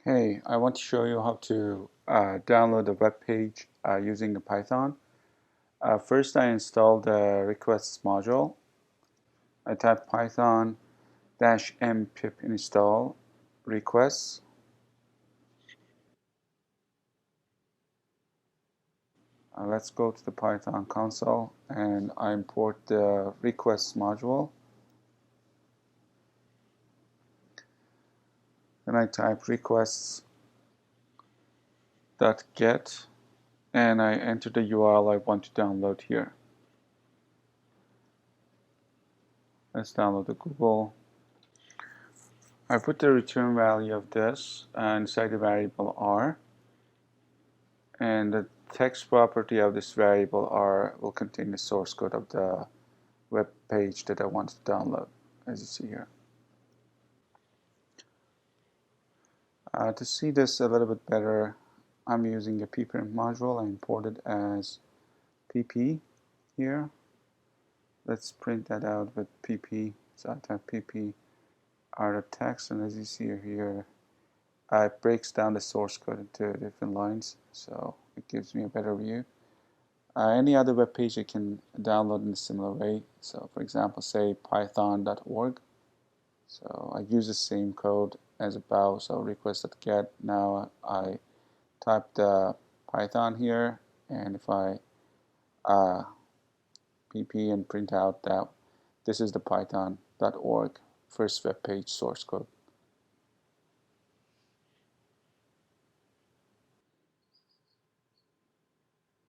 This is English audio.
Hey, I want to show you how to download a web page using the Python. First, I installed the requests module. I type python -m pip install requests. Let's go to the Python console and I import the requests module. Then I type requests.get and I enter the URL I want to download here. Let's download the Google. I put the return value of this inside the variable R, and the text property of this variable R will contain the source code of the web page that I want to download, as you see here. To see this a little bit better, I'm using a pprint module. I imported as pp here. Let's print that out with pp. So I type pp out of text, and as you see here, it breaks down the source code into different lines, so it gives me a better view. Any other web page I can download in a similar way. So for example, say python.org. So I use the same code as above, so request.get. Now I type the Python here, and if I pp and print out that this is the python.org first web page source code.